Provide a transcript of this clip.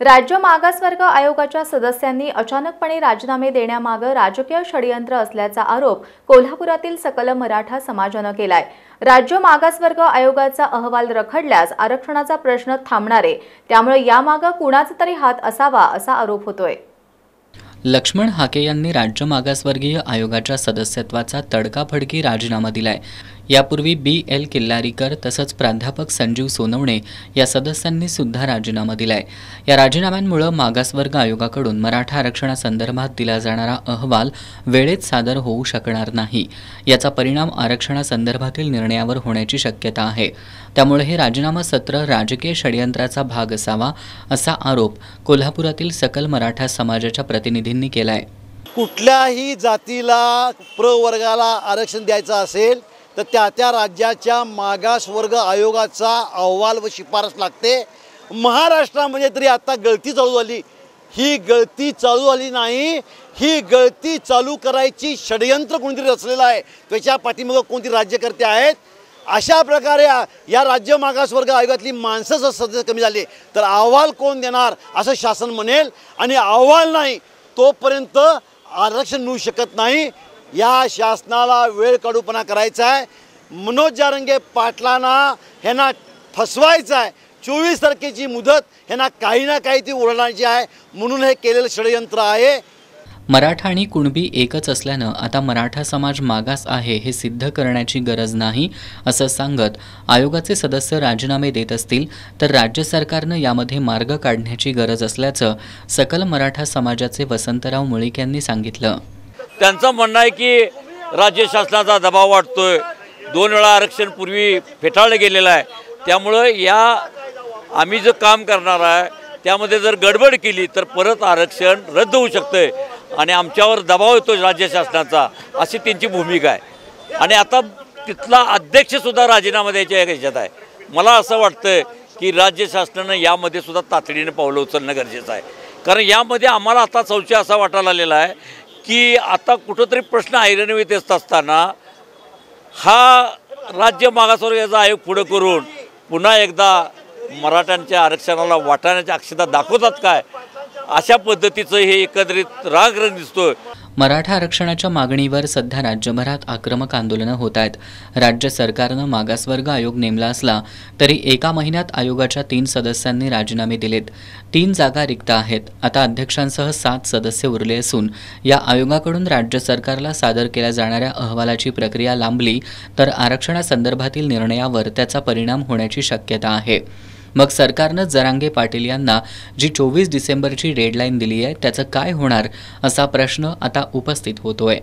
राज्य मागासवर्ग आयोगाच्या सदस्यांनी अचानकपणे राजीनामे देण्यामागे राजकीय षडयंत्र असल्याचा आरोप कोल्हापुरातील सकल मराठा समाजाने केलाय। राज्य मागासवर्ग आयोगाचा अहवाल रखडल्यास आरक्षणाचा प्रश्न थांबणार आहे, त्यामुळे यामागे कुणाचा तरी हात असावा असा आरोप होतोय। लक्ष्मण हाके यांनी राज्य मागासवर्गीय आयोगाच्या सदस्यत्वाचा तडकाफडकी राजीनामा दिलाय। यापूर्वी BL किल्लारीकर तसंच प्राध्यापक संजीव सोनवणे या सदस्यांनी सुद्धा राजीनामा दिलाय। या राजीनाम्यांमुळे मागासवर्ग आयोगाकडून मराठा आरक्षणासंदर्भात दिला जाणारा अहवाल वेळेत सादर होऊ शकणार नाही। याचा परिणाम आरक्षणासंदर्भातील निर्णयावर होण्याची शक्यता आहे। त्यामुळे हे राजीनामा सत्र राजकीय षडयंत्राचा भाग असावा असा आरोप कोल्हापुरातील सकल मराठा समाजाच्या प्रतिनिधींनी केलाय। कुठल्याही जातीला प्रवर्गाला आरक्षण द्यायचं असेल तर त्या राज्याच्या मागासवर्ग आयोगाचा अहवाल व शिफारस लागते। महाराष्ट्रामध्ये तरी आता गळती चालू झाली, ही गळती चालू झाली नाही, ही गळती चालू करायची षडयंत्र कोणतरी रचलेलं आहे। त्याच्या पाठीमागे कोणती राज्यकर्ते आहेत। अशा प्रकारे या राज्य मागासवर्ग आयोगातली माणसं जर सदस्य कमी झाले तर अहवाल कोण देणार असं शासन म्हणेल, आणि अहवाल नाही तोपर्यंत आरक्षण मिळू शकत नाही। या शासनाला वेळ काढूपणा करायचा आहे। मनोज जारंगे पाटलांना ह्यांना फसवायचं आहे। 24 तारखेची मुदत ह्यांना काही ना काही ती उडवण्याची आहे, म्हणून हे केलेलं षडयंत्र आहे। मराठा आणि कुणबी एकच असल्यानं आता मराठा समाज मागास आहे हे सिद्ध करण्याची गरज नाही असं सांगत आयोगाचे सदस्य राजीनामे देत असतील तर राज्य सरकारनं यामध्ये मार्ग काढण्याची गरज असल्याचं सकल मराठा समाजाचे वसंतराव मुळीक यांनी सांगितलं। त्यांचं म्हणणं आहे की राज्य शासनाचा दबाव वाढतोय, 2 वेळा आरक्षण पूर्वी फेटाळलं गेलेलं आहे, त्यामुळे आम्ही जे काम करणार आहे त्यामध्ये जर गडबड केली तर परत आरक्षण रद्द होऊ शकते आणि आमच्यावर दबाव येतो राज्य शासनाचा, अशी त्यांची भूमिका आहे। आणि आता तिथला अध्यक्षसुद्धा राजीनामा द्यायच्या ह्याच्यात आहे। मला असं वाटतं की राज्य शासनानं यामध्ये सुद्धा तातडीने पावलं उचलणं गरजेचं आहे, कारण यामध्ये आम्हाला आता संशय असा वाटायला आलेला आहे की आता कुठंतरी प्रश्न ऐरणीत येत असताना हा राज्य मागासवर्गाचा आयोग पुढे करून पुन्हा एकदा मराठ्यांच्या आरक्षणाला वाटाण्याची अक्षता दाखवतात काय, अशा पद्धतीचं हे एकत्रित रागरंग दिसतोय। मराठा आरक्षणाच्या मागणीवर सध्या राज्यभरात आक्रमक आंदोलनं होत आहेत। राज्य सरकारनं मागासवर्ग आयोग नेमला असला तरी एका महिन्यात आयोगाच्या 3 सदस्यांनी राजीनामे दिलेत। 3 जागा रिक्त आहेत। आता अध्यक्षांसह 7 सदस्य उरले असून या आयोगाकडून राज्य सरकारला सादर केल्या जाणाऱ्या अहवालाची प्रक्रिया लांबली तर आरक्षणासंदर्भातील निर्णयावर त्याचा परिणाम होण्याची शक्यता आहे। मग सरकारनं जरांगे पाटील यांना जी 24 डिसेंबरची डेडलाईन दिली आहे त्याचं काय होणार असा प्रश्न आता उपस्थित होतोय।